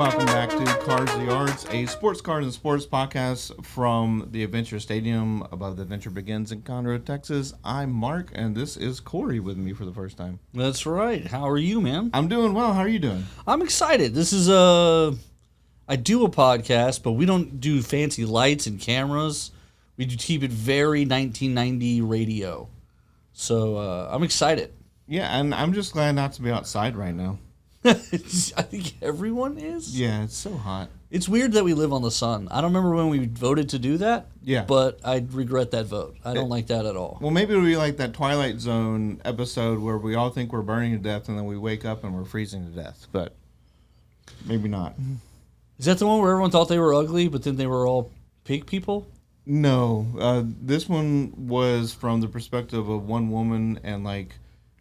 welcome back to Cards the Arts, a sports card and sports podcast from the Adventure Stadium above the Adventure Begins in Conroe, Texas. I'm Mark, and this is Cory with me for the first time. That's right. How are you, man? I'm doing well. How are you doing? I'm excited. This is I do a podcast, but we don't do fancy lights and cameras. We do keep it very 1990 radio. So I'm excited. Yeah, and I'm just glad not to be outside right now. I think everyone is. Yeah, it's so hot. It's weird that we live on the sun. I don't remember when we voted to do that. Yeah. But I regret that vote. I don't like that at all. Well, maybe it'll be like that Twilight Zone episode where we all think we're burning to death and then we wake up and we're freezing to death. But maybe not. Is that the one where everyone thought they were ugly, but then they were all pig people? No. This one was from the perspective of one woman, and like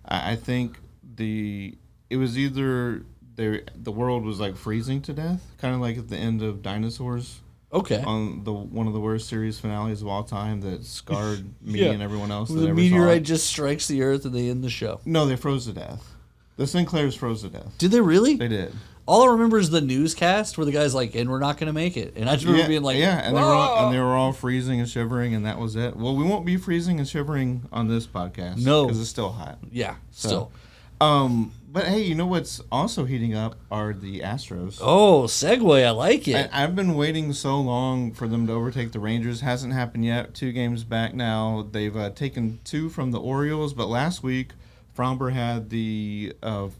I think it was either the world was like freezing to death, kind of like at the end of Dinosaurs. Okay. On one of the worst series finales of all time that scarred me and everyone else. The meteorite just strikes the earth and they end the show. No, they froze to death. The Sinclairs froze to death. Did they really? They did. All I remember is the newscast where the guy's like, "And we're not going to make it." And I just remember being like, and they were all freezing and shivering, and that was it. Well, we won't be freezing and shivering on this podcast. No, because it's still hot. Yeah, still. But hey, you know what's also heating up are the Astros. Oh, segue, I like it. I've been waiting so long for them to overtake the Rangers. Hasn't happened yet. 2 games back now. They've taken 2 from the Orioles, but last week Framber had the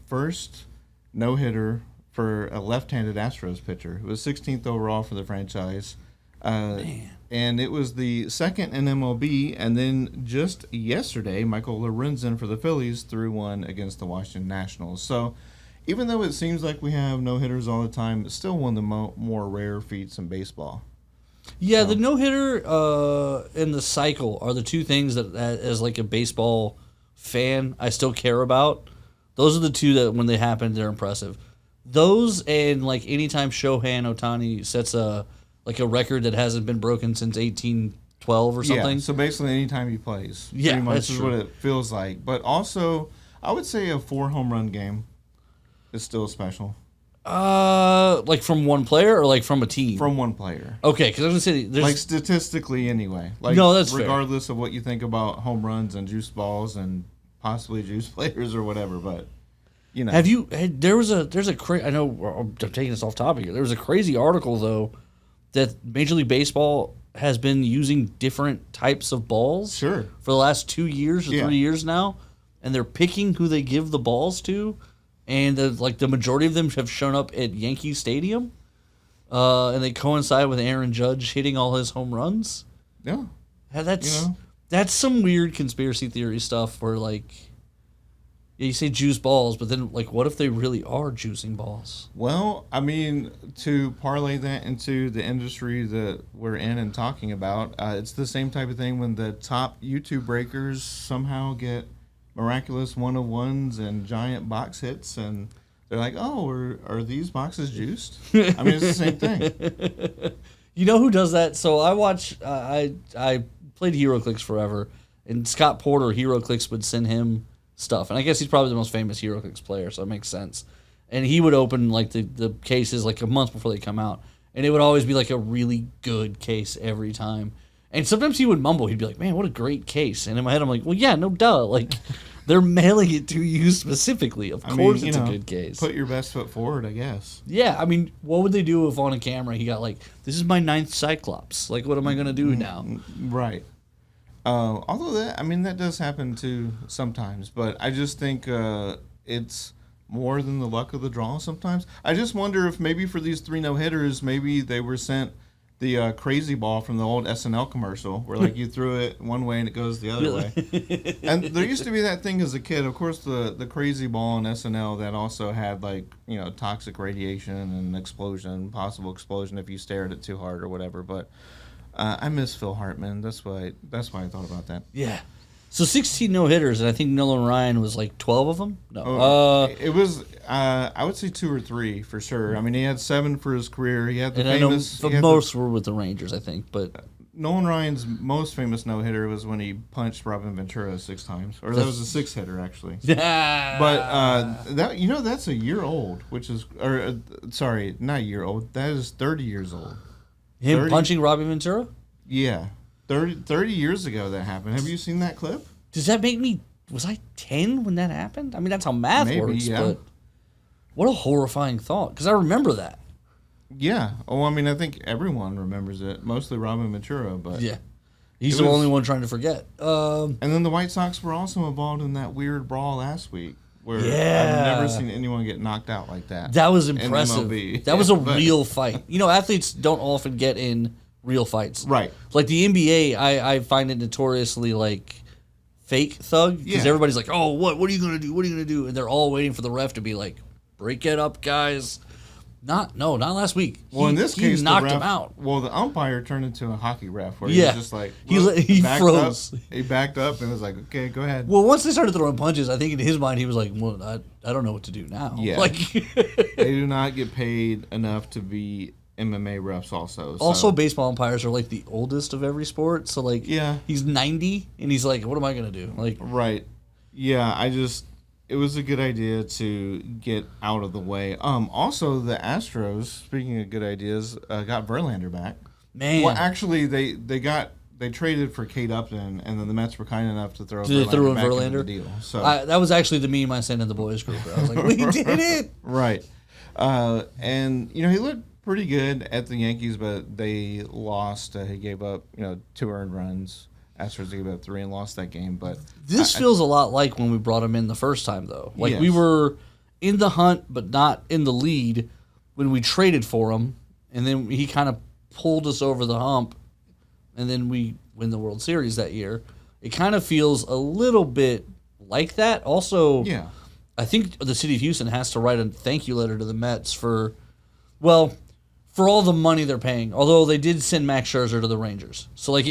first no-hitter for a left-handed Astros pitcher. It was 16th overall for the franchise. Man. And it was the second in MLB, and then just yesterday, Michael Lorenzen for the Phillies threw one against the Washington Nationals. So even though it seems like we have no-hitters all the time, it's still one of the more rare feats in baseball. Yeah, the no-hitter and the cycle are the 2 things that as like a baseball fan, I still care about. Those are the 2 that when they happen, they're impressive. Those and like anytime Shohei Ohtani sets a record that hasn't been broken since 1812 or something. Yeah, so basically anytime he plays. Yeah, pretty much that's is true. what it feels like. But also, I would say a 4 home run game is still special. Like from one player or like from a team? From one player. Okay, because I was going to say... there's Like statistically anyway. Like, no, that's regardless of what you think about home runs and juice balls and possibly juice players or whatever, but... You know. There's a I know I'm taking this off topic here. There was a crazy article though that Major League Baseball has been using different types of balls for the last 2 years or 3 years now, and they're picking who they give the balls to, and the majority of them have shown up at Yankee Stadium, and they coincide with Aaron Judge hitting all his home runs. Yeah, that's some weird conspiracy theory stuff where like. Yeah, you say juice balls, but then, like, what if they really are juicing balls? Well, I mean, to parlay that into the industry that we're in and talking about, it's the same type of thing when the top YouTube breakers somehow get miraculous 101s and giant box hits, and they're like, oh, are these boxes juiced? I mean, it's the same thing. You know who does that? So I watch, I played HeroClix forever, and Scott Porter, HeroClix, would send him stuff, and I guess he's probably the most famous HeroClix player, so it makes sense. And he would open like the cases like a month before they come out, and it would always be like a really good case every time. And sometimes he would mumble, he'd be like, "Man, what a great case!" And in my head, I'm like, "Well, yeah, no duh, like they're mailing it to you specifically. Of course, it's a good case. Put your best foot forward, I guess." Yeah, I mean, what would they do if on a camera he got like, "This is my 9th Cyclops. Like, what am I gonna do now?" Right. Although that does happen too sometimes, but I just think it's more than the luck of the draw sometimes. I just wonder if maybe for these 3 no-hitters, maybe they were sent the crazy ball from the old SNL commercial where like you threw it one way and it goes the other way. And there used to be that thing as a kid, of course, the crazy ball in SNL that also had like, toxic radiation and possible explosion if you stare at it too hard or whatever, but I miss Phil Hartman. That's why I thought about that. Yeah. So 16 no-hitters, and I think Nolan Ryan was like 12 of them? No. It was, I would say 2 or 3 for sure. I mean, he had 7 for his career. He had the famous... most were with the Rangers, I think, but... Nolan Ryan's most famous no-hitter was when he punched Robin Ventura 6 times. Or that was a 6-hitter, actually. But that's a year old, which is... sorry, not a year old. That is 30 years old. Him 30? Punching Robin Ventura? Yeah. 30 years ago that happened. Have you seen that clip? Does that make me... Was I 10 when that happened? I mean, that's how math works, yeah. but... What a horrifying thought, because I remember that. Yeah. Oh, I mean, I think everyone remembers it. Mostly Robin Ventura, but... Yeah. He's the only one trying to forget. And then the White Sox were also involved in that weird brawl last week, where I've never seen anyone get knocked out like that. That was impressive. MLB. That was a real fight. You know, athletes don't often get in real fights. Right. Like the NBA, I find it notoriously, like, fake thug, because everybody's like, oh, what are you going to do? What are you going to do? And they're all waiting for the ref to be like, break it up, guys. Not last week. Well, in this case, he knocked him out. Well, the umpire turned into a hockey ref where he was just like, he froze. He backed up and was like, okay, go ahead. Well, once they started throwing punches, I think in his mind he was like, well, I don't know what to do now. Yeah. Like, they do not get paid enough to be MMA refs also. So. Also, baseball umpires are like the oldest of every sport. So, like, yeah. He's 90 and he's like, what am I going to do? Like, right. Yeah, it was a good idea to get out of the way. Also, the Astros, speaking of good ideas, got Verlander back. Man. Well, actually, they traded for Kate Upton, and then the Mets were kind enough to throw Verlander back Verlander? into the deal. So that was actually the meme I sent in the boys group. I was like, we did it. Right. And, he looked pretty good at the Yankees, but they lost. He gave up, 2 earned runs. Astros gave up 3 and lost that game, but this feels a lot like when we brought him in the first time, though. Like, yes. we were in the hunt, but not in the lead when we traded for him, and then he kind of pulled us over the hump, and then we win the World Series that year. It kind of feels a little bit like that. Also, yeah. I think the city of Houston has to write a thank you letter to the Mets for all the money they're paying. Although they did send Max Scherzer to the Rangers, so like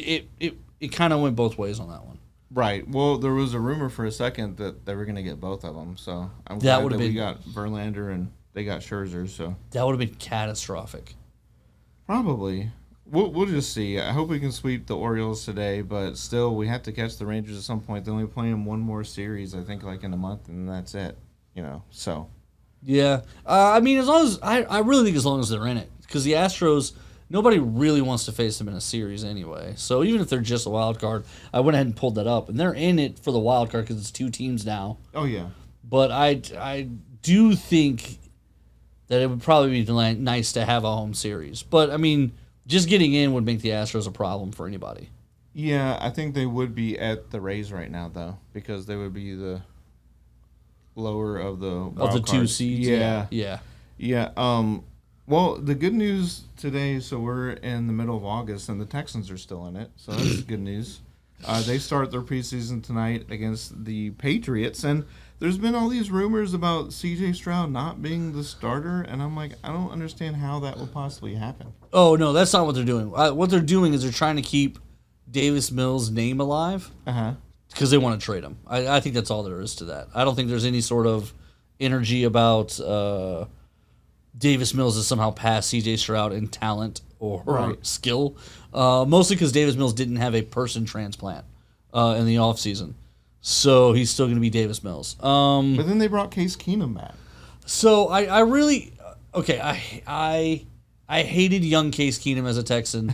it kind of went both ways on that one. Right. Well, there was a rumor for a second that they were going to get both of them. So I'm glad that we got Verlander and they got Scherzer. So that would have been catastrophic. Probably. We'll just see. I hope we can sweep the Orioles today, but still, we have to catch the Rangers at some point. They're only playing one more series, I think, like in a month, and that's it. So. Yeah. I mean, as long as I really think as long as they're in it, because the Astros. Nobody really wants to face them in a series anyway. So even if they're just a wild card, I went ahead and pulled that up. And they're in it for the wild card because it's 2 teams now. Oh, yeah. But I do think that it would probably be nice to have a home series. But, I mean, just getting in would make the Astros a problem for anybody. Yeah, I think they would be at the Rays right now, though, because they would be the lower of the wild of the 2 seeds. Yeah. Yeah. Well, the good news today, so we're in the middle of August, and the Texans are still in it, so that's good news. They start their preseason tonight against the Patriots, and there's been all these rumors about C.J. Stroud not being the starter, and I'm like, I don't understand how that would possibly happen. Oh, no, that's not what they're doing. What they're doing is they're trying to keep Davis Mills' name alive because they want to trade him. I think that's all there is to that. I don't think there's any sort of energy about... Davis Mills is somehow past C.J. Stroud in talent or skill, mostly because Davis Mills didn't have a person transplant in the offseason. So he's still going to be Davis Mills. But then they brought Case Keenum back. So I really... Okay, I hated young Case Keenum as a Texan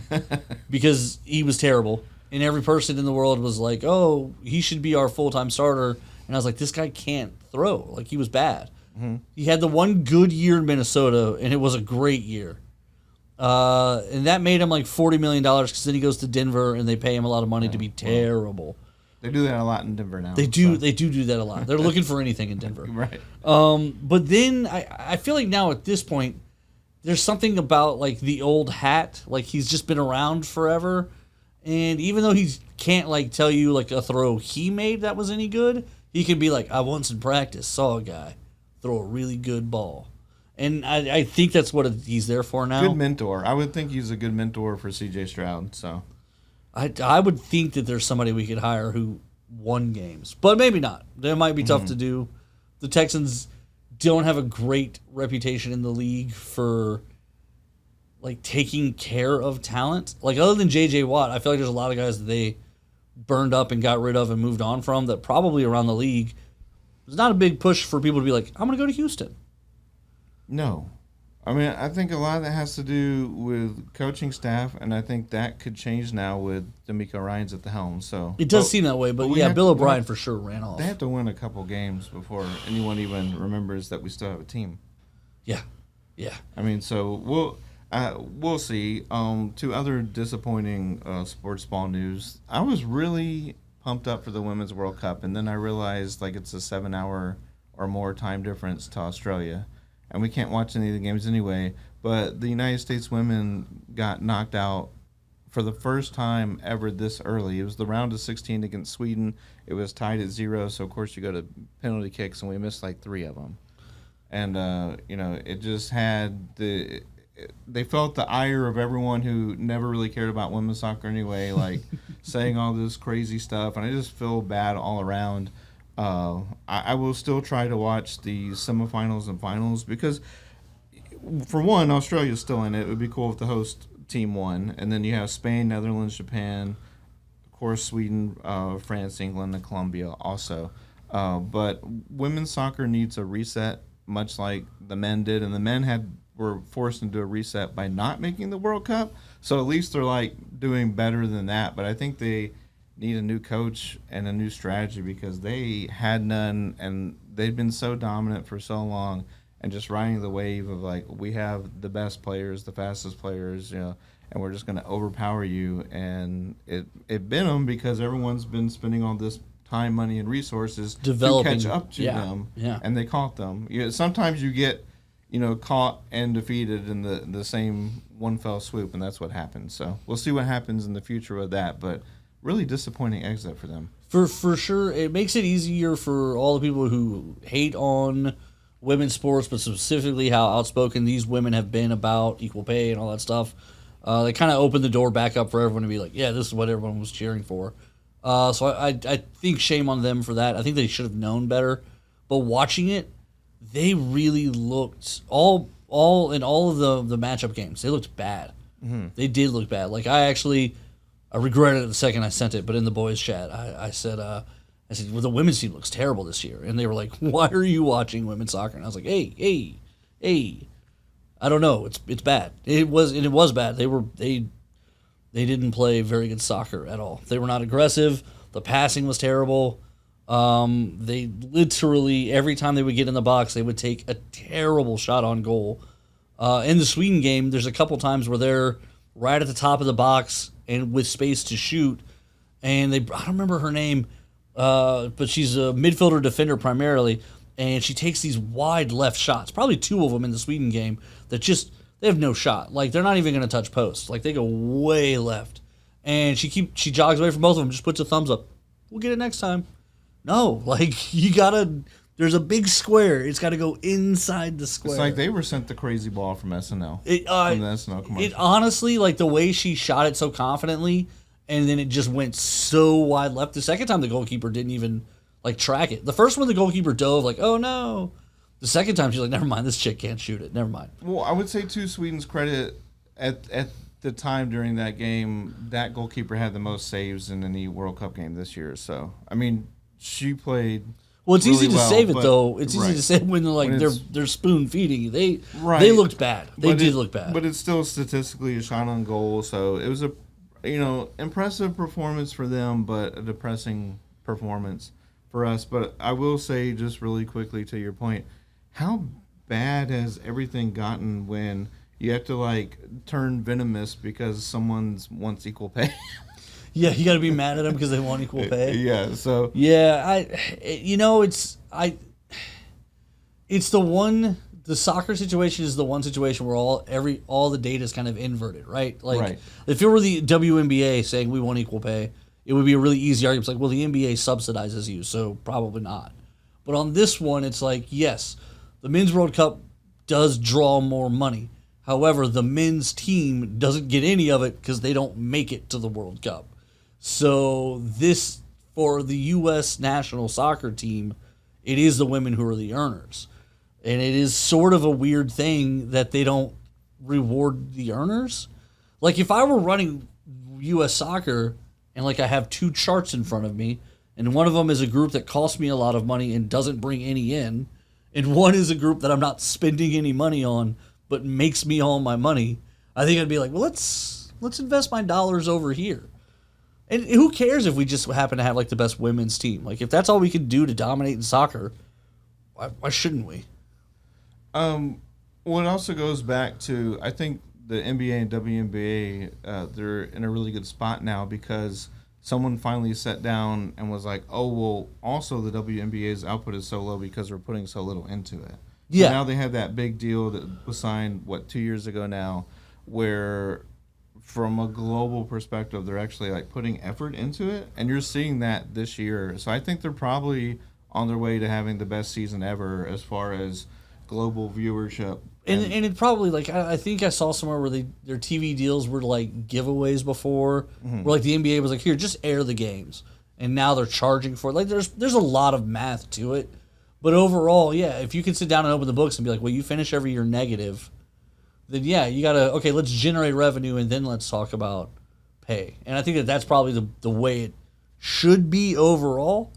because he was terrible. And every person in the world was like, oh, he should be our full-time starter. And I was like, this guy can't throw. Like, he was bad. He had the one good year in Minnesota, and it was a great year. And that made him like $40 million because then he goes to Denver, and they pay him a lot of money to be terrible. They do that a lot in Denver now. They do that a lot. They're looking for anything in Denver. Right. But then I feel like now at this point, there's something about like the old hat. Like he's just been around forever. And even though he can't like tell you like a throw he made that was any good, he can be like, I once in practice saw a guy throw a really good ball. And I think that's what he's there for now. Good mentor. I would think he's a good mentor for C.J. Stroud. So, I would think that there's somebody we could hire who won games. But maybe not. That might be tough to do. The Texans don't have a great reputation in the league for like taking care of talent. Like other than J.J. Watt, I feel like there's a lot of guys that they burned up and got rid of and moved on from that probably around the league. There's not a big push for people to be like, I'm going to go to Houston. No. I mean, I think a lot of that has to do with coaching staff, and I think that could change now with D'Amico Ryans at the helm. So it does seem that way, but yeah, Bill O'Brien for sure ran off. They have to win a couple games before anyone even remembers that we still have a team. Yeah, yeah. I mean, so we'll see. To other disappointing sports ball news, I was really pumped up for the Women's World Cup, and then I realized like it's a 7-hour or more time difference to Australia, and we can't watch any of the games anyway. But the United States women got knocked out for the first time ever this early. It was the round of 16 against Sweden. It was tied at 0, so of course you go to penalty kicks, and we missed like 3 of them. And it just had they felt the ire of everyone who never really cared about women's soccer anyway, like saying all this crazy stuff, and I just feel bad all around. I will still try to watch the semifinals and finals because, for one, Australia's still in it. It would be cool if the host team won, and then you have Spain, Netherlands, Japan, of course, Sweden, France, England, and Colombia also. But women's soccer needs a reset, much like the men did, and the men were forced into a reset by not making the World Cup. So at least they're like doing better than that. But I think they need a new coach and a new strategy because they had none, and they've been so dominant for so long, and just riding the wave of like we have the best players, the fastest players, and we're just going to overpower you. And it been them because everyone's been spending all this time, money, and resources Developing, to catch up to them, and they caught them. Sometimes you get, caught and defeated in the same one fell swoop, and that's what happens. So we'll see what happens in the future with that, but really disappointing exit for them. For sure, it makes it easier for all the people who hate on women's sports, but specifically how outspoken these women have been about equal pay and all that stuff. They kind of opened the door back up for everyone to be like, yeah, this is what everyone was cheering for. So I think shame on them for that. I think they should have known better. But watching it, they really looked all in all of the matchup games. They looked bad. Mm-hmm. They did look bad. Like I regretted it the second I sent it. But in the boys' chat, I said, well, the women's team looks terrible this year, and they were like, why are you watching women's soccer? And I was like, hey, I don't know. It's bad. It was bad. They didn't play very good soccer at all. They were not aggressive. The passing was terrible. They literally, every time they would get in the box, they would take a terrible shot on goal. In the Sweden game, there's a couple times where they're right at the top of the box and with space to shoot. And I don't remember her name, but she's a midfielder defender primarily. And she takes these wide left shots, probably 2 of them in the Sweden game, that just... they have no shot. Like, they're not even going to touch posts. Like, they go way left. And she jogs away from both of them, just puts a thumbs up. We'll get it next time. No, like, you got to... there's a big square. It's got to go inside the square. It's like they were sent the crazy ball from SNL. From the SNL commercial. It honestly, like, the way she shot it so confidently, and then it just went so wide left. The second time, the goalkeeper didn't even, like, track it. The first one, the goalkeeper dove, like, oh, no. The second time, she's like, never mind, this chick can't shoot it. Never mind. Well, I would say, to Sweden's credit, at the time during that game, that goalkeeper had the most saves in any World Cup game this year. So, I mean, she played well, it's really easy to save it, though. It's easy right. to save when they're spoon-feeding you. They looked bad. They did look bad. But it's still statistically a shot on goal. So, it was a impressive performance for them, but a depressing performance for us. But I will say, just really quickly to your point, how bad has everything gotten when you have to, like, turn venomous because someone wants equal pay? Yeah, you got to be mad at them because they want equal pay. Yeah, so... yeah, it's the one... the soccer situation is the one situation where all the data is kind of inverted, right? Like, right. If it were the WNBA saying we want equal pay, it would be a really easy argument. It's like, well, the NBA subsidizes you, so probably not. But on this one, it's like, yes... the Men's World Cup does draw more money. However, the men's team doesn't get any of it because they don't make it to the World Cup. So this, for the U.S. national soccer team, it is the women who are the earners. And it is sort of a weird thing that they don't reward the earners. Like if I were running U.S. soccer and like I have two charts in front of me, and one of them is a group that costs me a lot of money and doesn't bring any in, and one is a group that I'm not spending any money on but makes me all my money, I think I'd be like, well, let's invest my dollars over here. And who cares if we just happen to have like the best women's team? Like if that's all we can do to dominate in soccer, why shouldn't we? Well, it also goes back to, I think the NBA and WNBA, they're in a really good spot now because someone finally sat down and was like, oh, well, also the WNBA's output is so low because we're putting so little into it. Yeah. So now they have that big deal that was signed, 2 years ago now, where from a global perspective, they're actually like putting effort into it. And you're seeing that this year. So I think they're probably on their way to having the best season ever as far as global viewership. And it probably, like, I think I saw somewhere where their TV deals were like giveaways before, where like the NBA was like, here, just air the games. And now they're charging for it. Like there's a lot of math to it. But overall, yeah, if you can sit down and open the books and be like, well, you finish every year negative, then yeah, you got to, okay, let's generate revenue and then let's talk about pay. And I think that's probably the way it should be overall.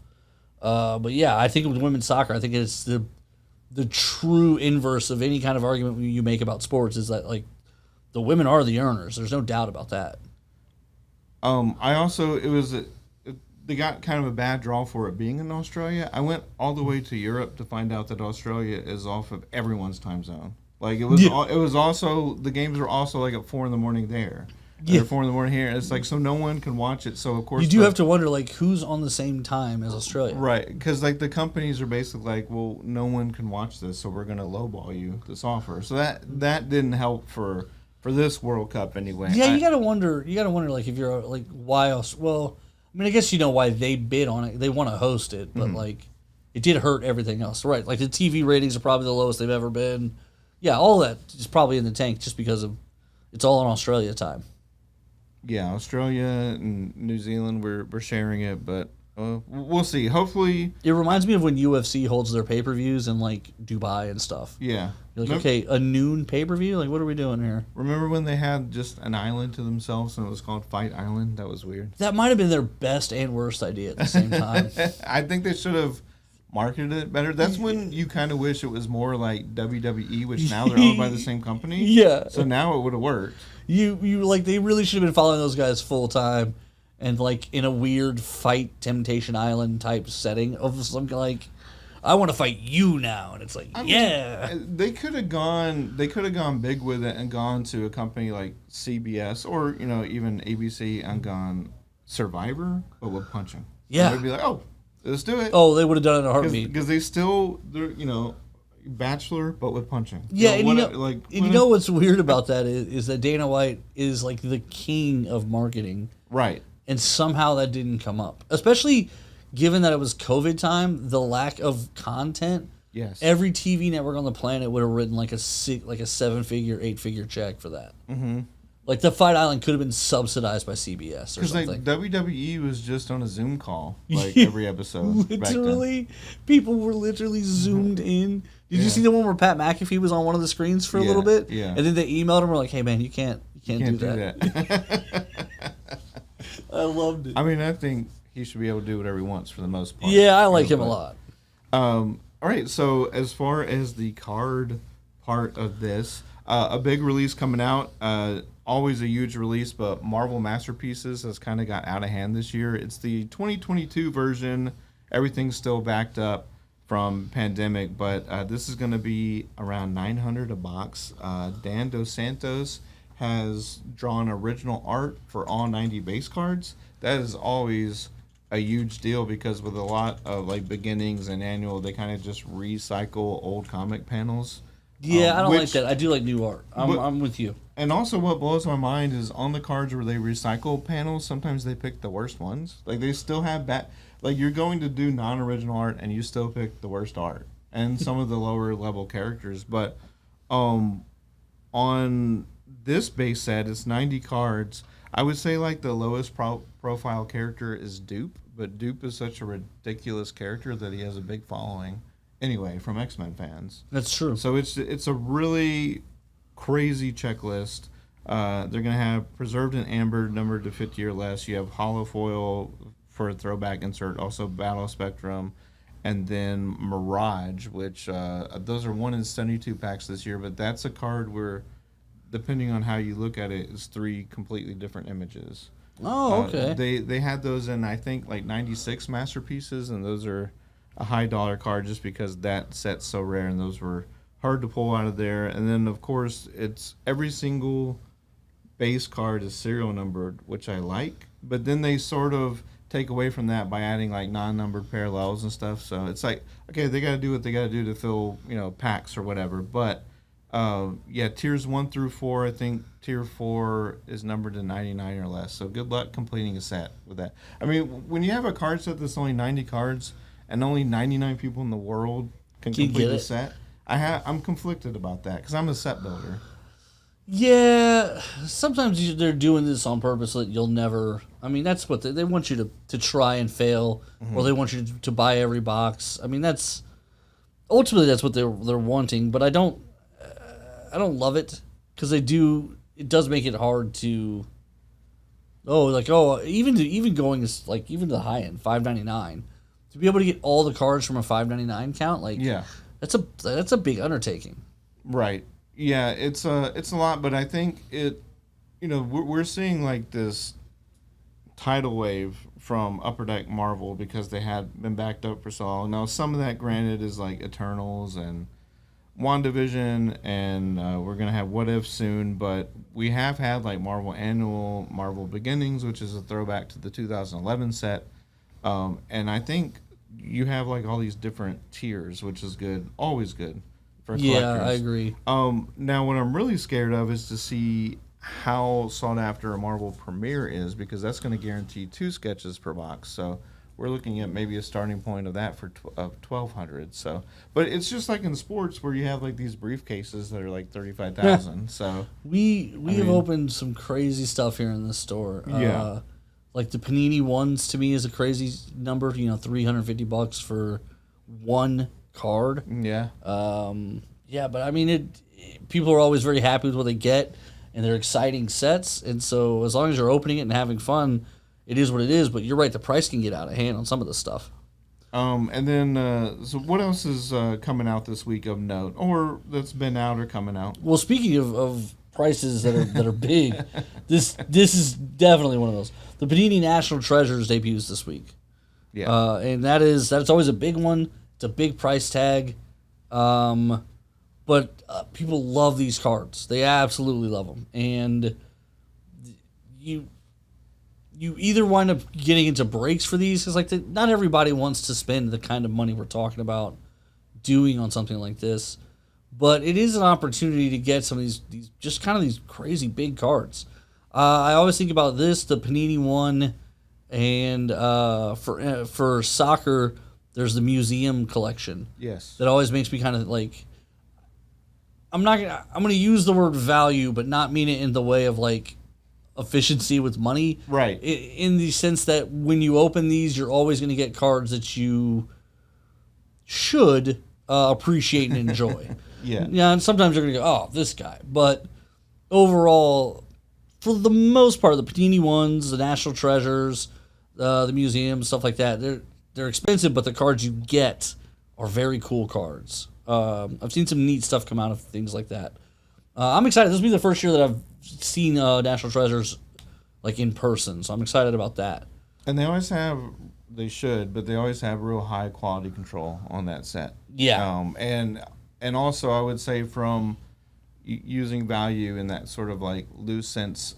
But yeah, I think with women's soccer, I think it's the true inverse of any kind of argument you make about sports is that like the women are the earners. There's no doubt about that. I also, they got kind of a bad draw for it being in Australia. I went all the way to Europe to find out that Australia is off of everyone's time zone. Like it was also, the games were also like at 4 a.m. there. Yeah. 4 a.m. here. It's like, so no one can watch it. So of course you do have to wonder like who's on the same time as Australia, right? Because like the companies are basically like, well, no one can watch this, so we're gonna lowball you this offer. So that didn't help for this World Cup anyway. Yeah, you gotta wonder. You gotta wonder like if you're like why else? Well, I mean, I guess you know why they bid on it. They want to host it, but like it did hurt everything else, right? Like the TV ratings are probably the lowest they've ever been. Yeah, all that is probably in the tank just because of it's all in Australia time. Yeah, Australia and New Zealand, we're sharing it, but we'll see. Hopefully, it reminds me of when UFC holds their pay-per-views in like Dubai and stuff. Yeah, you're like, okay, a noon pay-per-view. Like, what are we doing here? Remember when they had just an island to themselves and it was called Fight Island? That was weird. That might have been their best and worst idea at the same time. I think they should have marketed it better. That's when you kind of wish it was more like WWE, which now they're owned by the same company. Yeah. So now it would have worked. You like they really should have been following those guys full time, and like in a weird fight Temptation Island type setting of something like, I want to fight you now, and it's like, yeah. They could have gone big with it and gone to a company like CBS or even ABC and gone Survivor, but with punching. Yeah. And they'd be like, oh, let's do it. Oh, they would have done it in a heartbeat because they're Bachelor, but with punching. Yeah, you know what's weird about that is that Dana White is like the king of marketing, right? And somehow that didn't come up, especially given that it was COVID time. The lack of content. Yes. Every TV network on the planet would have written like a 7-figure, 8-figure check for that. Mm-hmm. Like the Fight Island could have been subsidized by CBS or something. Because like WWE was just on a Zoom call like every episode. Literally, people were literally zoomed in. Did you see the one where Pat McAfee was on one of the screens for a little bit? Yeah. And then they emailed him and were like, "Hey man, you can't do that." I loved it. I mean, I think he should be able to do whatever he wants for the most part. Yeah, I like him a lot. All right, so as far as the card part of this, a big release coming out. Always a huge release, but Marvel Masterpieces has kind of got out of hand this year. It's the 2022 version. Everything's still backed up from pandemic, but this is going to be around $900 a box. Dan Dos Santos has drawn original art for all 90 base cards. That is always a huge deal because with a lot of like beginnings and annual, they kind of just recycle old comic panels. Yeah, I don't like that. I do like new art. I'm with you. And also what blows my mind is on the cards where they recycle panels, sometimes they pick the worst ones. Like they still have like you're going to do non-original art and you still pick the worst art and some of the lower level characters. But on this base set, it's 90 cards. I would say like the lowest profile character is Dupe, but Dupe is such a ridiculous character that he has a big following. Anyway, from X-Men fans. That's true. So it's a really crazy checklist. They're going to have preserved in amber, numbered to 50 or less. You have hollow foil for a throwback insert, also battle spectrum, and then Mirage, which those are 1 in 72 packs this year. But that's a card where, depending on how you look at it, is 3 completely different images. Oh, okay. They had those in, I think, like 96 masterpieces, and those are a high dollar card just because that set's so rare, and those were hard to pull out of there. And then, of course, it's every single base card is serial numbered, which I like, but then they sort of take away from that by adding like non-numbered parallels and stuff. So it's like, okay, they got to do what they got to do to fill, packs or whatever. But tiers 1 through 4, I think tier 4 is numbered to 99 or less. So good luck completing a set with that. I mean, when you have a card set that's only 90 cards and only 99 people in the world can complete a set, I'm conflicted about that because I'm a set builder. Yeah, sometimes they're doing this on purpose so that you'll never. I mean, that's what they want you to try and fail, or they want you to buy every box. I mean, that's ultimately that's what they're wanting. But I don't love it because it does make it hard to. Even going as even to the high end, $5.99, to be able to get all the cards from a $5.99 count, that's a big undertaking. Right. Yeah, it's a lot, but I think we're seeing like this tidal wave from Upper Deck Marvel because they had been backed up for so long. Now, some of that, granted, is like Eternals and WandaVision, and we're gonna have What If soon. But we have had like Marvel Annual, Marvel Beginnings, which is a throwback to the 2011 set, and I think you have like all these different tiers, which is good, always good. Yeah, I agree. Now, what I'm really scared of is to see how sought after a Marvel Premiere is, because that's going to guarantee 2 sketches per box. So we're looking at maybe a starting point of that for 1,200. So, but it's just like in sports where you have like these briefcases that are like 35,000. So we have opened some crazy stuff here in this store. Yeah, like the Panini ones to me is a crazy number. $350 for 1 card. Yeah. But I mean, people are always very happy with what they get, and they're exciting sets. And so as long as you're opening it and having fun, it is what it is. But you're right, the price can get out of hand on some of this stuff. And then, so what else is coming out this week of note, or that's been out or coming out? Well, speaking of prices that are big, this is definitely one of those. The Panini National Treasures debuts this week. Yeah. And that's always a big one. It's a big price tag, but people love these cards. They absolutely love them, and you either wind up getting into breaks for these because not everybody wants to spend the kind of money we're talking about doing on something like this, but it is an opportunity to get some of these just kind of these crazy big cards. I always think about this, the Panini one, and for soccer. There's the museum collection. Yes. That always makes me kind of like. I'm gonna use the word value, but not mean it in the way of like efficiency with money. Right. In the sense that when you open these, you're always gonna get cards that you should appreciate and enjoy. Yeah. Yeah, and sometimes you're gonna go, oh, this guy. But overall, for the most part, the Panini ones, the National Treasures, the museum, stuff like that, they're expensive, but the cards you get are very cool cards. I've seen some neat stuff come out of things like that. I'm excited. This will be the first year that I've seen National Treasures like in person, so I'm excited about that. And they always have real high quality control on that set. Yeah. And also I would say from using value in that sort of like loose sense,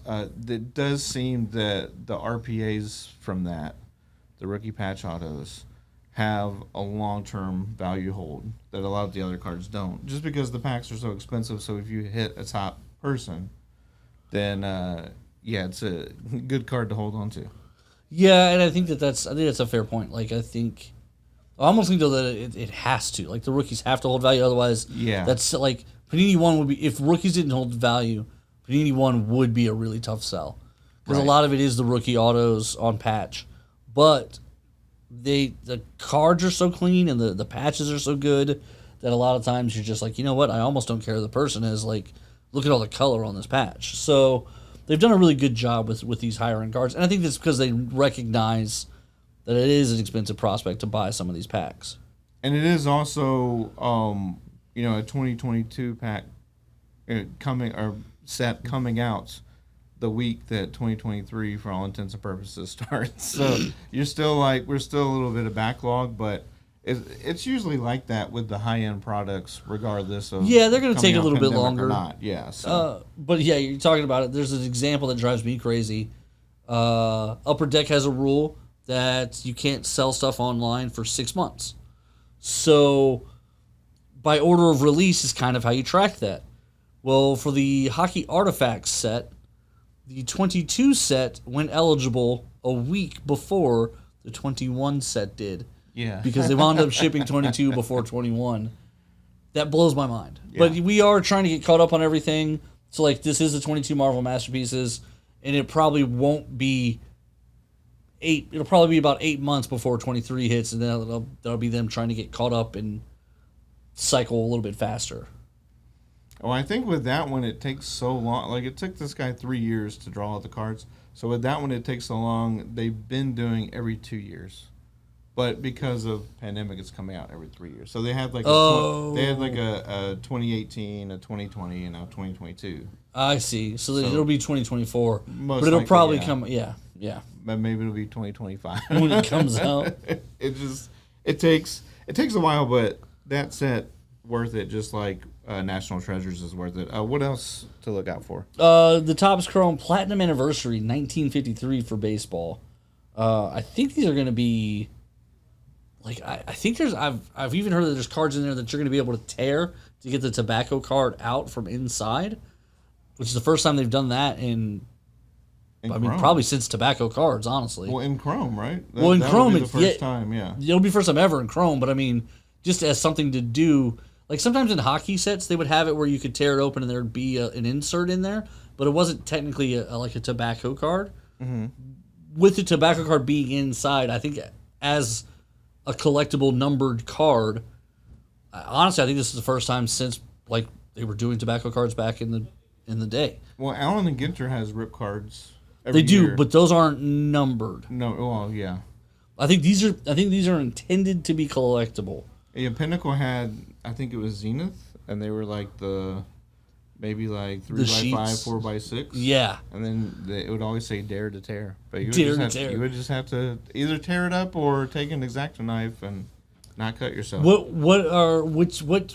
it does seem that the RPAs from that, the rookie patch autos, have a long-term value hold that a lot of the other cards don't. Just because the packs are so expensive, so if you hit a top person, then it's a good card to hold on to. Yeah, and I think that's a fair point. Like I almost think though that it has to. Like the rookies have to hold value, otherwise, that's like Panini One would be, if rookies didn't hold value, Panini One would be a really tough sell because a lot of it is the rookie autos on patch. But the cards are so clean and the patches are so good that a lot of times you're just like, you know what? I almost don't care who the person is. Like, as look at all the color on this patch. So they've done a really good job with these higher end cards, and I think that's because they recognize that it is an expensive prospect to buy some of these packs. And it is also, a 2022 pack coming out the week that 2023, for all intents and purposes, starts. So we're still a little bit of backlog, but it's usually like that with the high end products, regardless of they're going to take a little bit longer. Or not. Yeah. So. But yeah, you're talking about it. There's an example that drives me crazy. Upper Deck has a rule that you can't sell stuff online for 6 months. So by order of release is kind of how you track that. Well, for the Hockey Artifacts set, the 22 set went eligible a week before the 21 set did. Yeah. Because they wound up shipping 22 before 21. That blows my mind. Yeah. But we are trying to get caught up on everything. So, like, this is the 22 Marvel Masterpieces, and it probably won't be it'll probably be about 8 months before 23 hits, and then that'll be them trying to get caught up and cycle a little bit faster. Oh, I think with that one, it takes so long. Like, it took this guy 3 years to draw out the cards. So with that one, it takes so long. They've been doing every 2 years. But because of pandemic, it's coming out every 3 years. So they had like a 2018, a 2020, and now 2022. I see. So it'll be 2024. But it'll likely, probably yeah. come, yeah. But maybe it'll be 2025 When it comes out. It takes a while, but that set worth it. Just like National Treasures is worth it. What else to look out for? The Topps Chrome Platinum Anniversary 1953 for baseball. I think these are going to be like I think I've even heard that there's cards in there that you're going to be able to tear to get the tobacco card out from inside, which is the first time they've done that in Chrome. Probably since tobacco cards, honestly. Well, in Chrome, right? In Chrome, would be the first time, yeah. It'll be first time ever in Chrome, but I mean, just as something to do. Like sometimes in hockey sets, they would have it where you could tear it open and there'd be an insert in there, but it wasn't technically like a tobacco card. Mm-hmm. With the tobacco card being inside, I think as a collectible numbered card, honestly, I think this is the first time since like they were doing tobacco cards back in the day. Well, Allen and Ginter has rip cards. They do, year. but those aren't numbered. No, well, yeah. I think these are intended to be collectible. Yeah, Pinnacle had, I think it was Zenith, and they were like maybe like 3x5, 4x6. Yeah. And then it would always say dare to tear. But you would just have to either tear it up or take an X-Acto knife and not cut yourself. What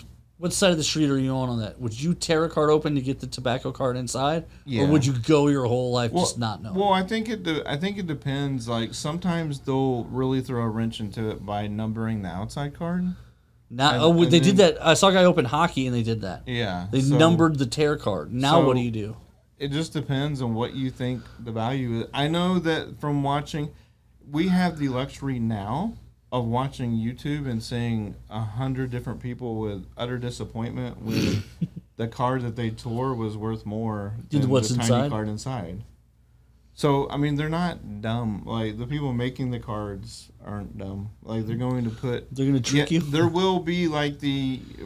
side of the street are you on that? Would you tear a card open to get the tobacco card inside, Yeah. or would you go your whole life just not knowing? Well, I think it depends. Like sometimes they'll really throw a wrench into it by numbering the outside card. They did that. I saw a guy open hockey and they did that. Yeah, they numbered the tear card. Now what do you do? It just depends on what you think the value is. I know that from watching, we have the luxury now of watching YouTube and seeing 100 different people with utter disappointment when the card that they tore was worth more than the tiny card inside. So, I mean, they're not dumb. Like, the people making the cards aren't dumb. Like, they're going to trick you? There will be, like,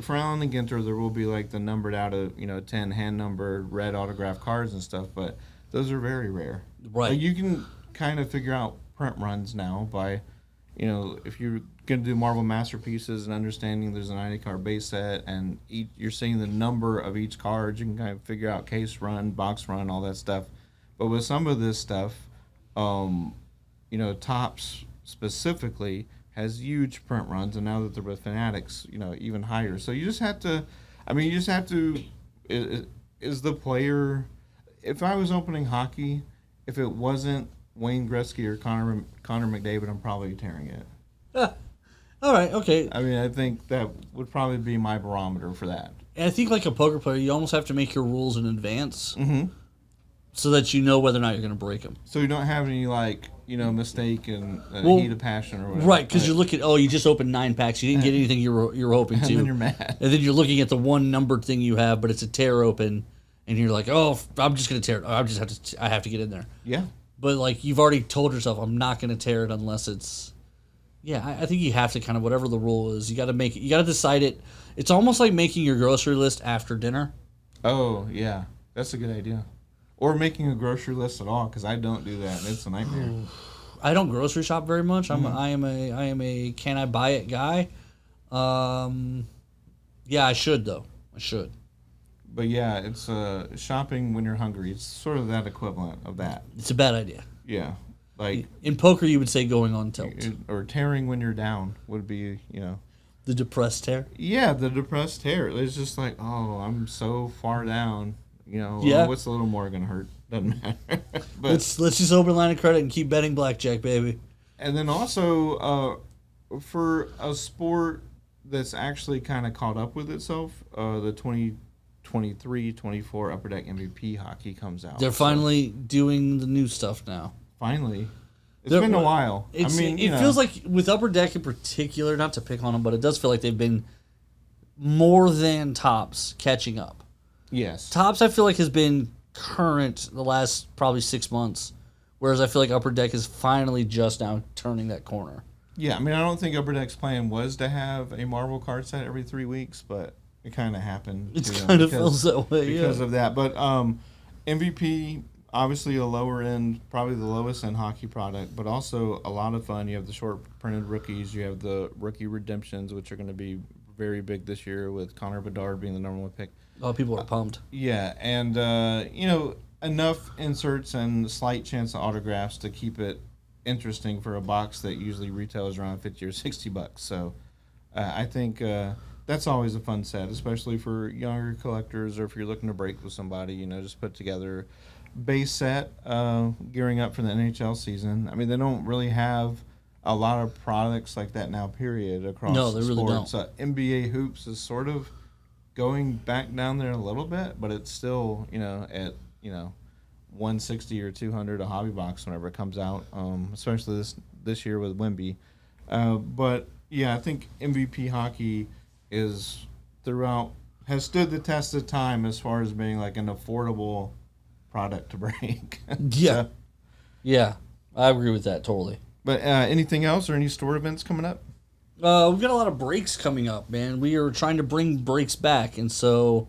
for Allen and Ginter, there will be, like, the numbered out of, 10 hand-numbered red autograph cards and stuff, but those are very rare. Right. Like, you can kind of figure out print runs now by, if you're going to do Marvel Masterpieces and understanding there's a 90-card base set and you're seeing the number of each card, you can kind of figure out case run, box run, all that stuff. But with some of this stuff, Topps specifically has huge print runs, and now that they're with Fanatics, even higher. So you just have to, is the player, if I was opening hockey, if it wasn't Wayne Gretzky or Connor McDavid, I'm probably tearing it. All right, okay. I mean, I think that would probably be my barometer for that. And I think like a poker player, you almost have to make your rules in advance. Mm-hmm. So that you know whether or not you're going to break them. So you don't have any, mistake and heat of passion or whatever. Right, because you're looking, you just opened 9 packs. You didn't get anything you were hoping to. And then you're mad. And then you're looking at the one numbered thing you have, but it's a tear open. And you're like, I'm just going to tear it. I have to get in there. Yeah. But, like, you've already told yourself, I'm not going to tear it unless it's... Yeah, I think you have to kind of, whatever the rule is, you got to make it. You got to decide it. It's almost like making your grocery list after dinner. Oh, yeah. That's a good idea. Or making a grocery list at all, because I don't do that, and it's a nightmare. I don't grocery shop very much. Mm-hmm. I am a can I buy it guy. Um, yeah, I should though. I should. But yeah, it's shopping when you're hungry. It's sort of that equivalent of that. It's a bad idea. Yeah. Like, In poker, you would say going on tilt. or tearing when you're down would be, The depressed tear. Yeah, the depressed hair. It's just like, oh, I'm so far down. Yeah. What's a little more gonna hurt? Doesn't matter. But Let's just open line of credit and keep betting blackjack, baby. and then also for a sport that's actually kind of caught up with itself, the 2023-24 Upper Deck MVP hockey comes out. They're So, finally doing the new stuff now. finally. It's been a while. It feels like with Upper Deck in particular, not to pick on them, but it does feel like they've been more than Tops catching up. yes. Tops, I feel like, has been current the last probably 6 months, whereas I feel like Upper Deck is finally just now turning that corner. Yeah, I mean, I don't think Upper Deck's plan was to have a Marvel card set every 3 weeks, but it kind of happened. It to them kind of feels that way, because yeah. of that. But MVP, obviously a lower end, probably the lowest end hockey product, but also a lot of fun. You have the short printed rookies. You have the rookie redemptions, which are going to be very big this year with Connor Bedard being the number one pick. Oh, people are pumped. Yeah, and enough inserts and slight chance of autographs to keep it interesting for a box that usually retails around $50 or $60. So I think that's always a fun set, especially for younger collectors or if you're looking to break with somebody. Just put together base set, gearing up for the NHL season. I mean, they don't really have a lot of products like that now. Period across No, they really sports. don't. NBA hoops is sort of going back down there a little bit, but it's still at 160 or 200 a hobby box whenever it comes out, especially this year with Wemby. But yeah, I think MVP hockey has stood the test of time as far as being like an affordable product to break. Yeah. So, Yeah, I agree with that totally. but anything else or any store events coming up? We've got a lot of breaks coming up, man. We are trying to bring breaks back, and so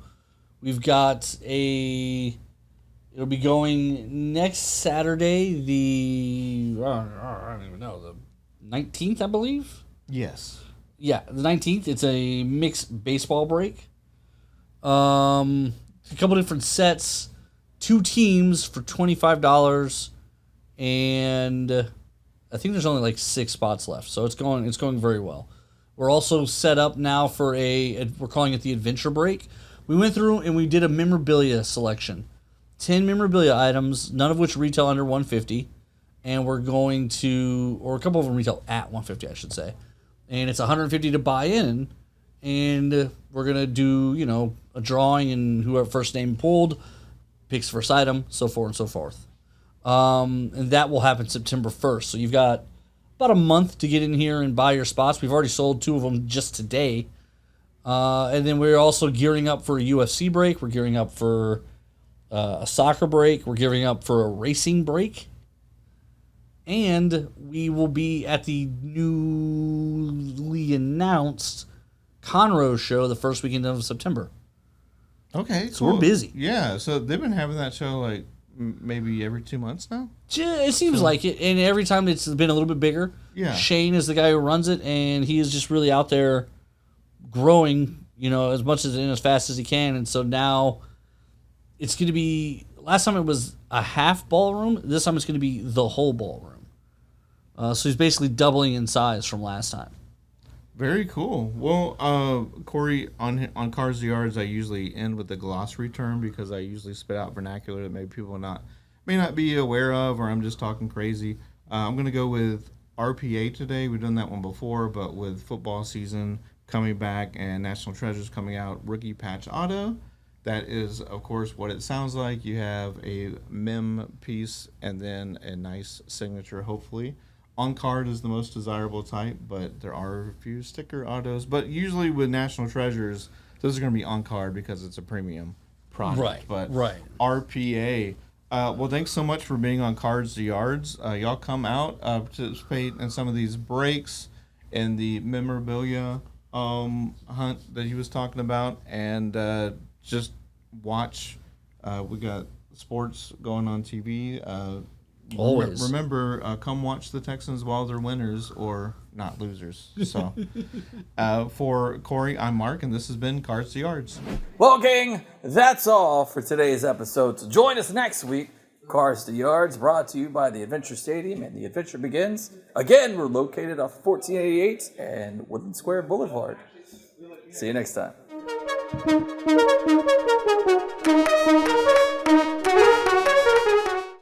we've got it'll be going next Saturday, I don't even know, the 19th, I believe. Yes. Yeah, the 19th. It's a mixed baseball break. A couple different sets, 2 teams for $25, and I think there's only like 6 spots left, so it's going very well. We're also set up now for we're calling it the adventure break. We went through and we did a memorabilia selection, 10 memorabilia items, none of which retail under $150, and we're going to, or a couple of them retail at $150, I should say, and it's $150 to buy in, and we're gonna do a drawing, and whoever first name pulled picks first item, so forth and so forth. And that will happen September 1st. So you've got about a month to get in here and buy your spots. We've already sold 2 of them just today. And then we're also gearing up for a UFC break. We're gearing up for a soccer break. We're gearing up for a racing break. And we will be at the newly announced Conroe show the first weekend of September. Okay, So we're busy. Yeah, so they've been having that show like maybe every 2 months now. It seems like it, and every time it's been a little bit bigger. Yeah. Shane is the guy who runs it, and he is just really out there growing, as much and as fast as he can. And so now it's going to be. Last time it was a half ballroom. This time it's going to be the whole ballroom. So he's basically doubling in size from last time. Very cool. Well, Cory, on Cars the Yards, I usually end with the glossary term because I usually spit out vernacular that maybe people may not be aware of, or I'm just talking crazy. I'm going to go with RPA today. We've done that one before, but with football season coming back and National Treasures coming out, rookie patch auto. That is, of course, what it sounds like. You have a mem piece and then a nice signature, hopefully. On card is the most desirable type, but there are a few sticker autos. But usually with National Treasures, those are going to be on card because it's a premium product. Right, But right. RPA. Well, thanks so much for being on Cards to Yards. Y'all come out, participate in some of these breaks and the memorabilia hunt that he was talking about, and just watch. We got sports going on TV. Always. Remember, come watch the Texans while they're winners or not losers. So, for Cory, I'm Mark, and this has been Cards to Yards. Well, gang, that's all for today's episode. So join us next week. Cars to Yards, brought to you by the Adventure Stadium, and the adventure begins. Again, we're located off 1488 and Woodland Square Boulevard. See you next time.